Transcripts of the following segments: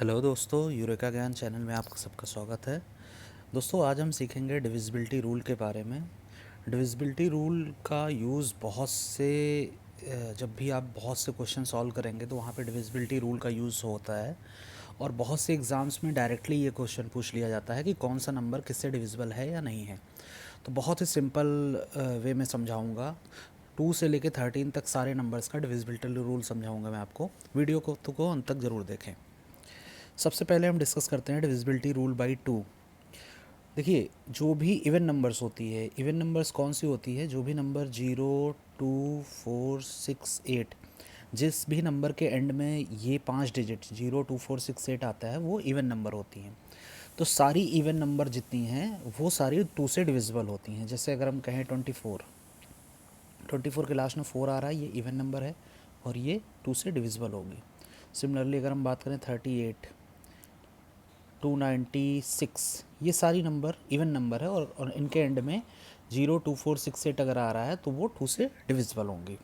Hello दोस्तों, eureka ज्ञान channel में आपका सबका स्वागत है। दोस्तों, आज हम सीखेंगे डिविजिबिलिटी रूल के बारे में। डिविजिबिलिटी रूल का यूज़ जब भी आप बहुत से क्वेश्चन सॉल्व करेंगे तो वहाँ पे डिविजिबिलिटी रूल का यूज़ होता है। और बहुत से एग्ज़ाम्स में डायरेक्टली ये क्वेश्चन पूछ लिया जाता है कि कौन सा नंबर किससे डिविजिबल है या नहीं है। तो बहुत ही सिंपल वे में समझाऊंगा। 2 से लेके 13 तक सारे नंबर्स का डिविजिबिलिटी रूल समझाऊंगा मैं आपको। वीडियो को अंत तक ज़रूर देखें। सबसे पहले हम डिस्कस करते हैं डिविजिबिलिटी रूल बाई 2। देखिए, जो भी इवन नंबर्स होती है, इवन नंबर्स कौन सी होती है? जो भी नंबर 0, 2, 4, 6, 8, जिस भी नंबर के एंड में ये 5 डिजिट 0, 2, 4, 6, 8 आता है वो इवन नंबर होती हैं। तो सारी इवन नंबर जितनी हैं वो सारी 2 से डिविजिबल होती हैं। जैसे अगर हम कहें 24 के लास्ट में 4 आ रहा है, ये इवन नंबर है और ये 2 से डिविजिबल होगी। सिमिलरली अगर हम बात करें 38, 296, ये सारी नंबर इवन नंबर है और इनके एंड में 0, 2, 4, 6, 8 अगर आ रहा है तो वो 2 से डिविजिबल होंगी।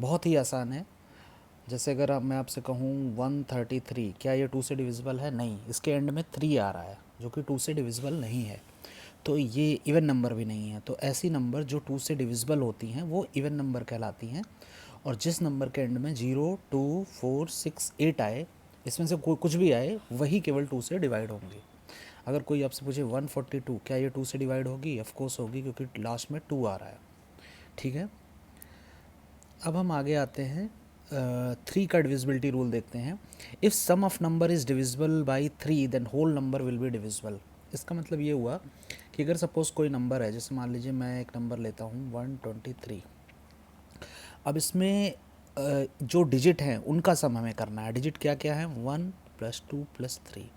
बहुत ही आसान है। जैसे अगर मैं आपसे कहूँ 133, क्या ये 2 से डिविजिबल है? नहीं, इसके एंड में 3 आ रहा है जो कि 2 से डिविजिबल नहीं है, तो ये इवन नंबर भी नहीं है। तो ऐसी नंबर जो 2 से डिविजिबल होती हैं वो इवन नंबर कहलाती हैं। और जिस नंबर के एंड में 0, 2, 4, 6, 8 आए, इसमें से कोई कुछ भी आए, वही केवल 2 से डिवाइड होंगी। अगर कोई आपसे पूछे 142, क्या ये 2 से डिवाइड होगी? ऑफ कोर्स होगी, क्योंकि लास्ट में 2 आ रहा है। ठीक है, अब हम आगे आते हैं 3 का डिविजिबिलिटी रूल देखते हैं। If sum of number is divisible by 3 then whole number will be divisible. इसका मतलब ये हुआ कि अगर सपोज़ कोई नंबर है, जैसे मान लीजिए मैं एक नंबर लेता हूँ 123। अब इसमें जो डिजिट हैं उनका सम हमें करना है। डिजिट क्या क्या है? 1 + 2 + 3,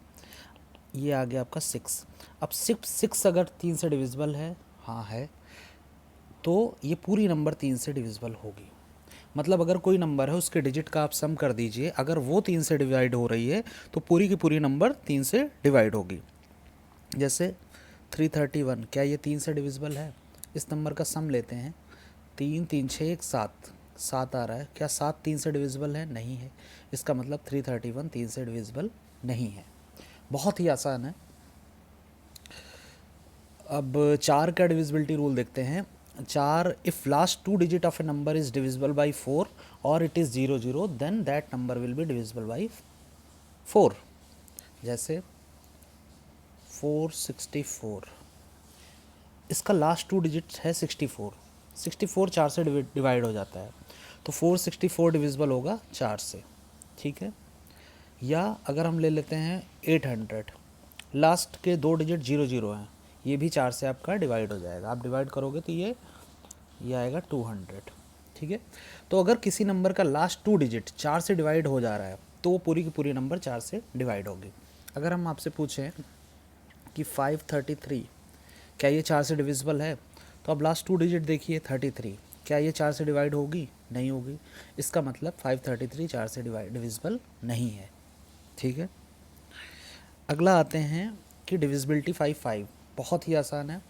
ये आ गया आपका 6। अब 6 अगर 3 से डिविजिबल है, हाँ है, तो ये पूरी नंबर 3 से डिविजिबल होगी। मतलब अगर कोई नंबर है उसके डिजिट का आप सम कर दीजिए, अगर वो 3 से डिवाइड हो रही है तो पूरी की पूरी नंबर 3 से डिवाइड होगी। जैसे 331, क्या ये 3 से डिविजिबल है? इस नंबर का सम लेते हैं। 3, 3, 6, 1, 7, 7 आ रहा है। क्या 7 3 से डिविजिबल है? नहीं है। इसका मतलब 331 3 से डिविजिबल नहीं है। बहुत ही आसान है। अब 4 का डिविजिबिलिटी रूल देखते हैं। 4, if last 2 digit of a number is divisible by 4 और it is 0, 0, then that number will be divisible by 4। जैसे 464, इसका लास्ट 2 डिजिट है 64। 64 4 से डिवाइड हो जाता है, तो 464 डिविजिबल होगा 4 से। ठीक है। या अगर हम ले लेते हैं 800, लास्ट के 2 डिजिट 0, 0 हैं, ये भी 4 से आपका डिवाइड हो जाएगा। आप डिवाइड करोगे तो ये आएगा 200। ठीक है। तो अगर किसी नंबर का लास्ट 2 डिजिट 4 से डिवाइड हो जा रहा है तो वो पूरी की पूरी नंबर 4 से डिवाइड होगी। अगर हम आपसे पूछें कि 533, क्या ये 4 से डिविजिबल है? तो अब लास्ट 2 डिजिट देखिए 33, क्या ये 4 से डिवाइड होगी? नहीं होगी। इसका मतलब 533 4 से डिविजिबल नहीं है। ठीक है। अगला आते हैं कि डिविजिबिलिटी 5, बहुत ही आसान है।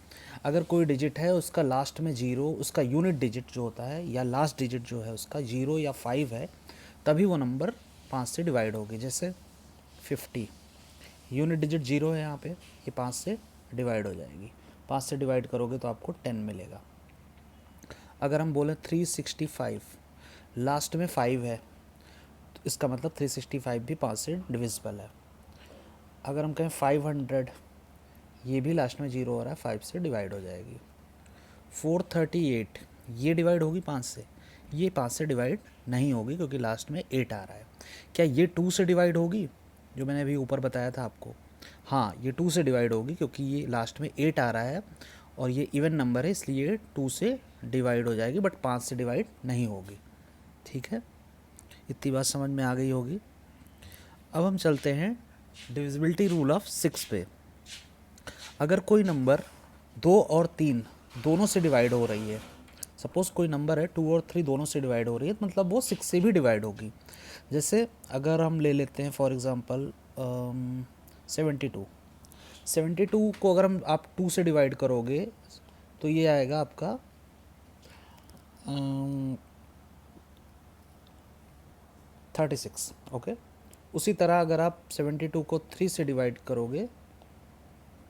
अगर कोई डिजिट है उसका लास्ट में 0, उसका यूनिट डिजिट जो होता है या लास्ट डिजिट जो है उसका 0 या 5 है, तभी वो नंबर 5 से डिवाइड होगी। जैसे 50, यूनिट डिजिट 0 है, यहाँ पे ये 5 से डिवाइड हो जाएगी। 5 से डिवाइड करोगे तो आपको 10 मिलेगा। अगर हम बोलें 365, लास्ट में 5 है, तो इसका मतलब 365 भी 5 से डिविजिबल है। अगर हम कहें 500, ये भी लास्ट में 0 हो रहा है, 5 से डिवाइड हो जाएगी। 438, ये डिवाइड होगी 5 से? ये 5 से डिवाइड नहीं होगी क्योंकि लास्ट में 8 आ रहा है। क्या ये 2 से डिवाइड होगी, जो मैंने अभी ऊपर बताया था आपको? हाँ, ये 2 से डिवाइड होगी क्योंकि ये लास्ट में 8 आ रहा है और ये इवन नंबर है, इसलिए 2 से डिवाइड हो जाएगी, बट 5 से डिवाइड नहीं होगी। ठीक है, इतनी बात समझ में आ गई होगी। अब हम चलते हैं डिविजिबिलिटी रूल ऑफ 6 पे। अगर कोई नंबर 2 और 3 दोनों से डिवाइड हो रही है, सपोज़ कोई नंबर है 2 और 3 दोनों से डिवाइड हो रही है, मतलब वो 6 से भी डिवाइड होगी। जैसे अगर हम ले लेते हैं फॉर एग्ज़ाम्पल 72। 72 को अगर आप 2 से डिवाइड करोगे तो ये आएगा आपका 36। ओके, उसी तरह अगर आप 72 को 3 से डिवाइड करोगे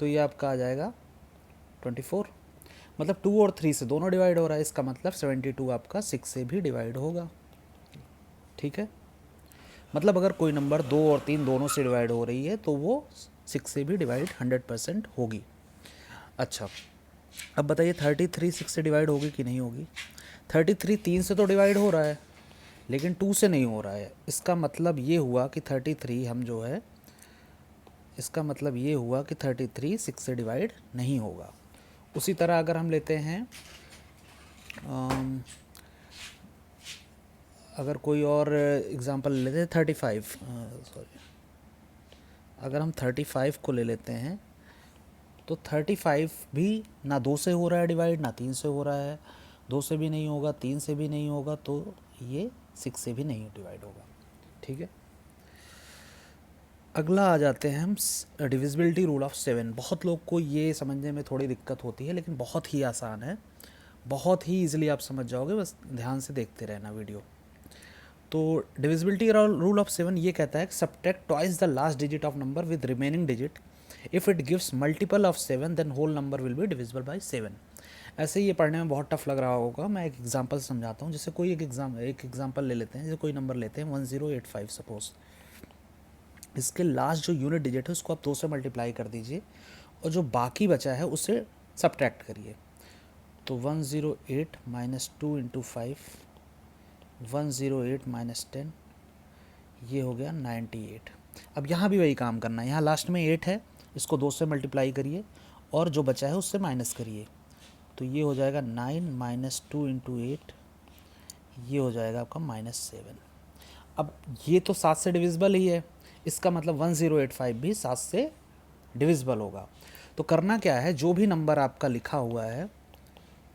तो ये आपका आ जाएगा 24, मतलब 2 और 3 से दोनों डिवाइड हो रहा है, इसका मतलब 72 आपका 6 से भी डिवाइड होगा। ठीक है, मतलब अगर कोई नंबर 2 और 3 दोनों से डिवाइड हो रही है तो वो 6 से भी डिवाइड 100% होगी। अच्छा, अब बताइए 33 6 से डिवाइड होगी कि नहीं होगी? 33 3 से तो डिवाइड हो रहा है लेकिन 2 से नहीं हो रहा है। इसका मतलब ये हुआ कि 33 हम जो है, इसका मतलब ये हुआ कि 33 6 से डिवाइड नहीं होगा। उसी तरह अगर हम लेते हैं अगर कोई और एग्ज़ाम्पल लेते हैं 35, सॉरी, अगर हम 35 को ले लेते हैं तो 35 भी ना 2 से हो रहा है डिवाइड, ना 3 से हो रहा है, 2 से भी नहीं होगा, 3 से भी नहीं होगा, तो ये 6 से भी नहीं डिवाइड होगा। ठीक है, अगला आ जाते हैं हम डिविजिबिलिटी रूल ऑफ 7। बहुत लोग को ये समझने में थोड़ी दिक्कत होती है लेकिन बहुत ही आसान है, बहुत ही ईजिली आप समझ जाओगे, बस ध्यान से देखते रहना वीडियो। तो डिविजिबिलिटी रूल ऑफ 7 ये कहता है कि subtract twice the last digit of number with remaining digit, if it gives multiple of 7 then whole number will be divisible by 7। ऐसे ही ये पढ़ने में बहुत टफ लग रहा होगा, मैं एक एग्जांपल समझाता हूँ। जैसे कोई एक एग्जांपल ले लेते हैं, जैसे कोई नंबर लेते हैं 1085 सपोज, इसके लास्ट जो यूनिट डिजिट है उसको आप 2 से मल्टीप्लाई कर दीजिए और जो बाकी बचा है उसे सब्ट्रैक्ट करिए। तो 108 माइनस 2 इंटू 5, 108 माइनस 10, ये हो गया 98। अब यहाँ भी वही काम करना है, यहाँ लास्ट में 8 है, इसको 2 से मल्टीप्लाई करिए और जो बचा है उससे माइनस करिए, तो ये हो जाएगा 9 माइनस 2 इंटू 8, ये हो जाएगा आपका -7। अब ये तो 7 से डिविजिबल ही है, इसका मतलब 1085 भी 7 से डिविजिबल होगा। तो करना क्या है, जो भी नंबर आपका लिखा हुआ है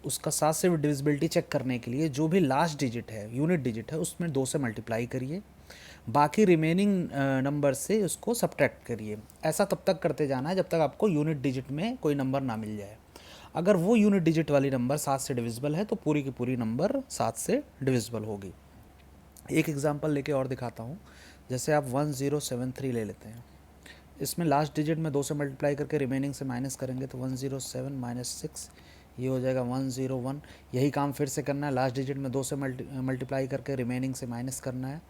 उसका 7 से डिविजिबिलिटी चेक करने के लिए जो भी लास्ट डिजिट है, यूनिट डिजिट है, उसमें 2 से मल्टीप्लाई करिए, बाकी रिमेनिंग नंबर से उसको सब्ट्रैक्ट करिए। ऐसा तब तक करते जाना है जब तक आपको यूनिट डिजिट में कोई नंबर ना मिल जाए। अगर वो यूनिट डिजिट वाली नंबर 7 से डिविजिबल है तो पूरी की पूरी नंबर 7 से डिविजिबल होगी। एक एग्जांपल लेके और दिखाता हूँ। जैसे आप 1073 ले लेते हैं, इसमें लास्ट डिजिट में 2 से मल्टीप्लाई करके रिमेनिंग से माइनस करेंगे तो 107 माइनस 6, ये हो जाएगा 101। यही काम फिर से करना है, लास्ट डिजिट में 2 से मल्टीप्लाई करके रिमेनिंग से माइनस करना है,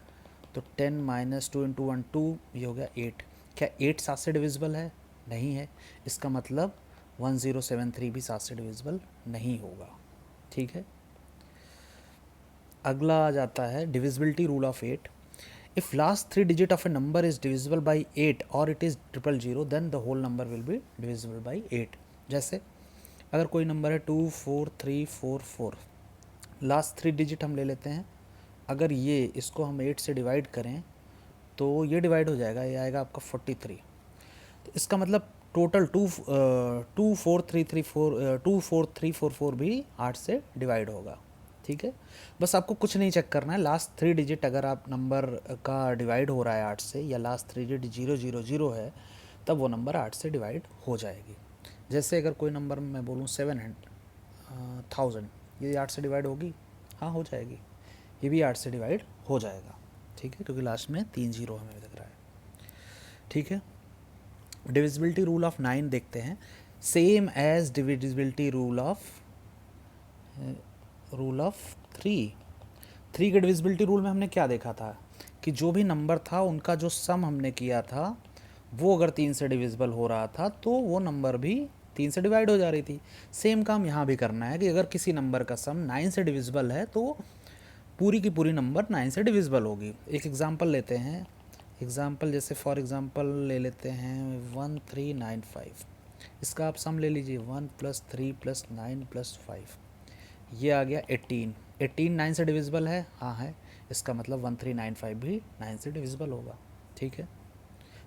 तो 10 माइनस 2 इंटू 1 2, ये हो गया 8। क्या 8 7 से डिविजिबल है? नहीं है, इसका मतलब 1073 भी 7 से डिविजिबल नहीं होगा। ठीक है, अगला आ जाता है divisibility rule of 8। If last 3 digit of a number is divisible by 8 और it is 000 then the whole number will be divisible by 8। जैसे अगर कोई नंबर है 24344, लास्ट 3 डिजिट हम ले लेते हैं, अगर ये इसको हम 8 से डिवाइड करें तो ये डिवाइड हो जाएगा, ये आएगा आपका 43। तो इसका मतलब टोटल 24344 भी 8 से डिवाइड होगा। ठीक है, बस आपको कुछ नहीं चेक करना है, लास्ट 3 डिजिट अगर आप नंबर का डिवाइड हो रहा है 8 से, या लास्ट 3 डिजिट 000 है, तब वो नंबर 8 से डिवाइड हो जाएगी। जैसे अगर कोई नंबर मैं बोलूँ 700,000, ये 8 से डिवाइड होगी? हाँ, हो जाएगी, ये भी 8 से डिवाइड हो जाएगा। ठीक है, क्योंकि लास्ट में 3 0 हमें दिख रहा है। ठीक है, डिविजिबिलिटी रूल ऑफ 9 देखते हैं। Same as divisibility rule of 3 के डिविजिबिलिटी रूल में हमने क्या देखा था कि जो भी नंबर था उनका जो सम हमने किया था वो अगर 3 से डिविजिबल हो रहा था तो वो नंबर भी 3 से डिवाइड हो जा रही थी। सेम काम यहाँ भी करना है कि अगर किसी नंबर का सम 9 से डिविजिबल है तो पूरी की पूरी नंबर 9 से डिविजिबल होगी। एक एग्जांपल लेते हैं, एग्जांपल जैसे फॉर एग्जांपल ले लेते हैं 1395, इसका आप सम ले लीजिए 1 + 3 + 9 + 5, ये आ गया 18। 18 9 से डिविजिबल है? हाँ है, इसका मतलब 1395 भी 9 से डिविजिबल होगा। ठीक है,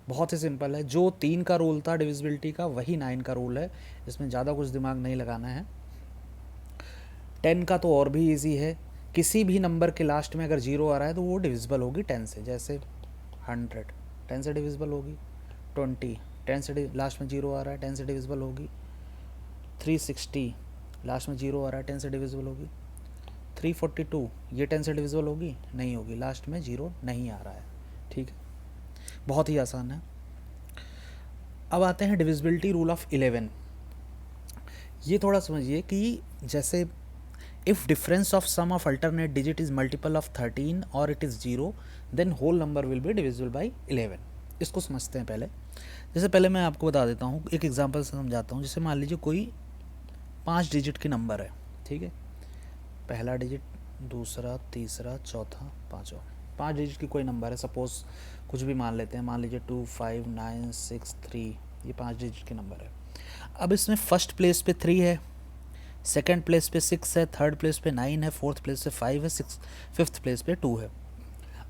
बहुत ही सिंपल है, जो 3 का रूल था डिविजिबिलिटी का वही 9 का रूल है, इसमें ज़्यादा कुछ दिमाग नहीं लगाना है। 10 का तो और भी इजी है, किसी भी नंबर के लास्ट में अगर 0 आ रहा है तो वो डिविजिबल होगी 10 से। जैसे 100 10 से डिविजिबल होगी, 20 10 से लास्ट में 0 आ रहा है 10 से डिविजिबल होगी, 360 लास्ट में 0 आ रहा है 10 से डिविजिबल होगी, 342 ये 10 से डिविजिबल होगी? नहीं होगी, लास्ट में 0 नहीं आ रहा है। ठीक है, बहुत ही आसान है। अब आते हैं डिविजिबिलिटी रूल ऑफ 11। ये थोड़ा समझिए कि जैसे if difference of sum of alternate digit is multiple of 13 और it is 0 then whole number will be divisible by 11। इसको समझते हैं पहले। जैसे पहले मैं आपको बता देता हूँ, एक एग्जांपल से समझाता हूँ। जैसे मान लीजिए कोई 5 डिजिट की नंबर है, ठीक है, पहला डिजिट, दूसरा, तीसरा, चौथा, पाँचवा, 5 डिजिट की कोई नंबर है, सपोज़ कुछ भी मान लेते हैं, मान लीजिए 2 5 9 6 3, ये 5 डिजिट की नंबर है। अब इसमें फर्स्ट प्लेस पे 3 है, सेकंड प्लेस पे 6 है, थर्ड प्लेस पे 9 है, फोर्थ प्लेस पे 5 है, फिफ्थ प्लेस पे 2 है।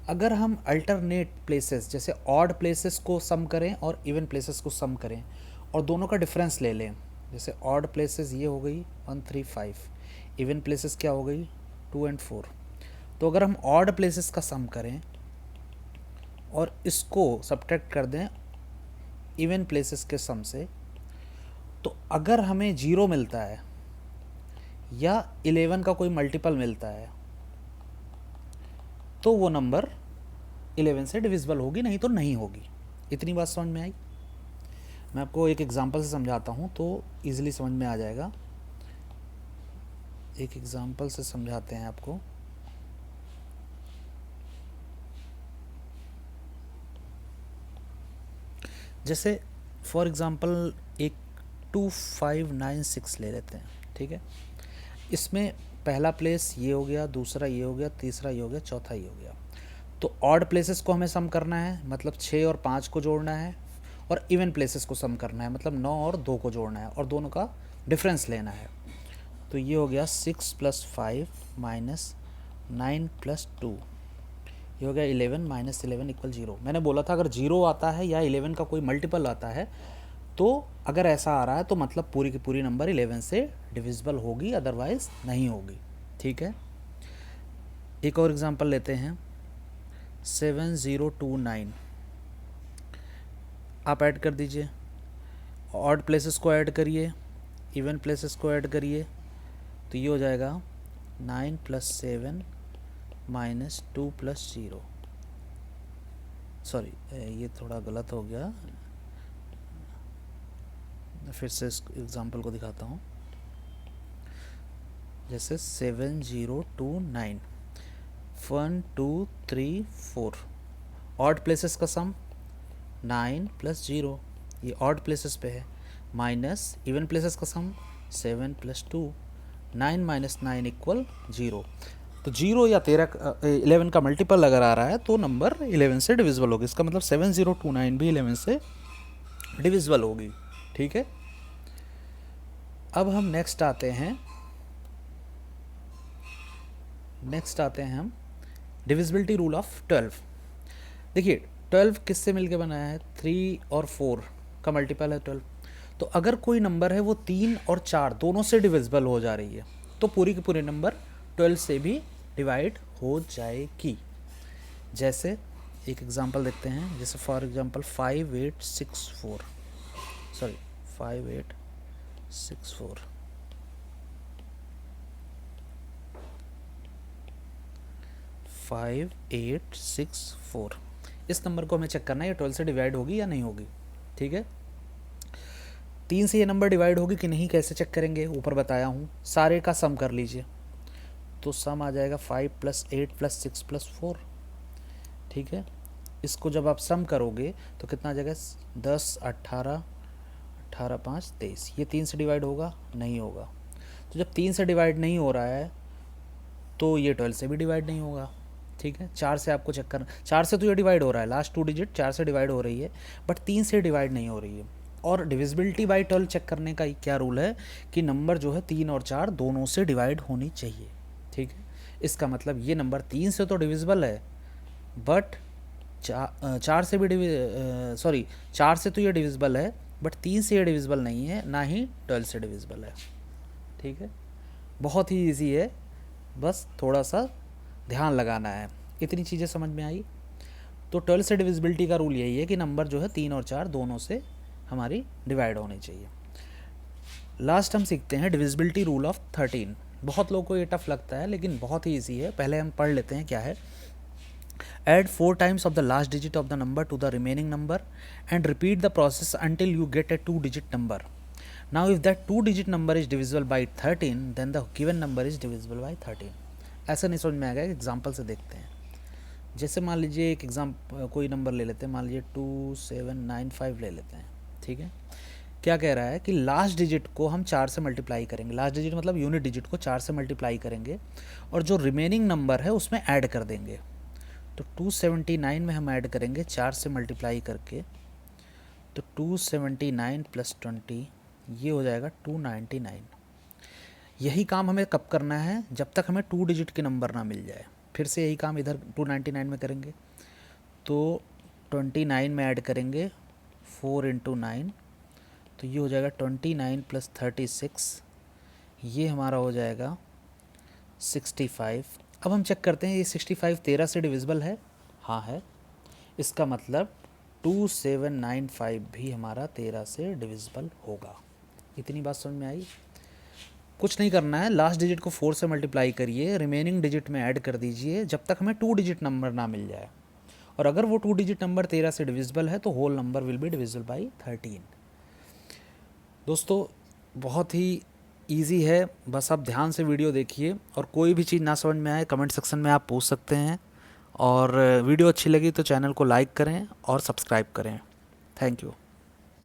अगर हम अल्टरनेट प्लेसेस जैसे ऑड प्लेसेस को सम करें और इवन प्लेसेस को सम करें और दोनों का डिफरेंस ले लें, जैसे ऑड प्लेसेस ये हो गई 1 3 5, इवन प्लेसेस क्या हो गई 2 एंड 4। तो अगर हम ऑड प्लेसेस का सम करें और इसको सब्ट्रैक्ट कर दें इवन प्लेसेस के सम से, तो अगर हमें 0 मिलता है या 11 का कोई मल्टीपल मिलता है तो वो नंबर 11 से डिविजिबल होगी, नहीं तो नहीं होगी। इतनी बात समझ में आई? मैं आपको एक एग्जांपल से समझाता हूँ तो इजीली समझ में आ जाएगा। एक एग्जांपल से समझाते हैं आपको। जैसे फॉर एग्जांपल एक 2596 ले लेते हैं, ठीक है। इसमें पहला प्लेस ये हो गया, दूसरा ये हो गया, तीसरा ये हो गया, चौथा ये हो गया। तो ऑड प्लेसेस को हमें सम करना है, मतलब 6 और 5 को जोड़ना है, और इवन प्लेसेस को सम करना है, मतलब 9 और 2 को जोड़ना है और दोनों का डिफरेंस लेना है। तो ये हो गया 6 + 5 - 9 + 2, ये हो गया 11 - 11 = 0। मैंने बोला था अगर 0 आता है या 11 का कोई मल्टीपल आता है तो अगर ऐसा आ रहा है तो मतलब पूरी की पूरी नंबर 11 से डिविजिबल होगी, अदरवाइज़ नहीं होगी, ठीक है। एक और एग्जांपल लेते हैं 7029। आप ऐड कर दीजिए, ऑड प्लेसेस को ऐड करिए, इवन प्लेसेस को ऐड करिए, तो ये हो जाएगा 9 + 7 - 2 + 0। सॉरी, ये थोड़ा गलत हो गया, फिर से इस एग्जांपल को दिखाता हूँ। जैसे 7029, 1 2 3 4, ऑड प्लेसेस का सम 9 + 0, ये ऑड प्लेसेस पे है, माइनस इवन प्लेसेस का सम 7 + 2, 9 - 9 = 0। तो 0 या 11 का मल्टीपल अगर आ रहा है तो नंबर 11 से डिविजिबल होगी। इसका मतलब 7029 भी 11 से डिविजिबल होगी, ठीक है। अब हम नेक्स्ट आते हैं हम डिविजिबिलिटी रूल ऑफ 12। देखिए 12 किससे मिलके बना है, 3 और 4 का मल्टीपल है 12। तो अगर कोई नंबर है वो 3 और 4 दोनों से डिविजिबल हो जा रही है तो पूरी की पूरी नंबर 12 से भी डिवाइड हो जाएगी। जैसे एक एग्जांपल देखते हैं, जैसे फॉर एग्जांपल 5864, सॉरी 5864, 5864, इस नंबर को हमें चेक करना है ये 12 से डिवाइड होगी या नहीं होगी, ठीक है। 3 से ये नंबर डिवाइड होगी कि नहीं, कैसे चेक करेंगे, ऊपर बताया हूँ। सारे का सम कर लीजिए, तो सम आ जाएगा 5 + 8 + 6 + 4, ठीक है। इसको जब आप सम करोगे तो कितना आ जाएगा, 10 18 18 5 23, ये 3 से डिवाइड होगा, नहीं होगा। तो जब 3 से डिवाइड नहीं हो रहा है तो ये 12 से भी डिवाइड नहीं होगा, ठीक है। 4 से आपको चेक करना, 4 से तो ये डिवाइड हो रहा है, लास्ट 2 डिजिट 4 से डिवाइड हो रही है, बट 3 से डिवाइड नहीं हो रही है। और डिविजिबिलिटी बाई 12 चेक करने का क्या रूल है कि नंबर जो है 3 और 4 दोनों से डिवाइड होनी चाहिए, ठीक है। इसका मतलब ये नंबर 3 से तो डिविजिबल है, बट 4 से भी सॉरी 4 से तो ये डिविजिबल है, बट 3 से ये डिविजिबल नहीं है, ना ही 12 से डिविजिबल है, ठीक है। बहुत ही ईजी है, बस थोड़ा सा ध्यान लगाना है। इतनी चीज़ें समझ में आई। तो 12 से डिविजिबिलिटी का रूल यही है कि नंबर जो है 3 और 4 दोनों से हमारी डिवाइड होनी चाहिए। लास्ट हम सीखते हैं डिविजिबिलिटी रूल ऑफ 13। बहुत लोगों को ये टफ लगता है लेकिन बहुत ही ईजी है, पहले हम पढ़ लेते हैं क्या है। Add 4 times of the last digit of the number to the remaining number and repeat the process until you get a 2-digit number. Now if that 2-digit number is divisible by 13, then the given number is divisible by 13. ऐसा नहीं समझ में आएगा, example से देखते हैं. जैसे मान लीजिए एक कोई नंबर ले लेते हैं, मान लीजिए 2795 ले लेते हैं. ठीक है, क्या कह रहा है कि लास्ट डिजिट को हम 4 से मल्टीप्लाई करेंगे. लास्ट डिजिट मतलब यूनिट डिजिट को 4 से मल्टीप्लाई करेंगे और जो रिमेनिंग नंबर है उसमें ऐड कर देंगे. तो 279 में हम ऐड करेंगे 4 से मल्टीप्लाई करके, तो 279 + 20 ये हो जाएगा 299. यही काम हमें कब करना है, जब तक हमें 2 डिजिट के नंबर ना मिल जाए. फिर से यही काम इधर 299 में करेंगे. तो 29 में ऐड करेंगे 4 × 9, तो ये हो जाएगा 29 + 36, ये हमारा हो जाएगा 65. अब हम चेक करते हैं ये 65 13 से डिविजिबल है. हाँ है. इसका मतलब 2795 भी हमारा 13 से डिविजिबल होगा. इतनी बात समझ में आई. कुछ नहीं करना है, लास्ट डिजिट को 4 से मल्टीप्लाई करिए, रिमेनिंग डिजिट में ऐड कर दीजिए जब तक हमें 2 डिजिट नंबर ना मिल जाए. और अगर वो 2 डिजिट नंबर 13 से डिविजिबल है तो whole number will be divisible by 13. दोस्तों बहुत ही ईजी है, बस आप ध्यान से वीडियो देखिए और कोई भी चीज़ ना समझ में आए कमेंट सेक्शन में आप पूछ सकते हैं. और वीडियो अच्छी लगी तो चैनल को लाइक करें और सब्सक्राइब करें. Thank you.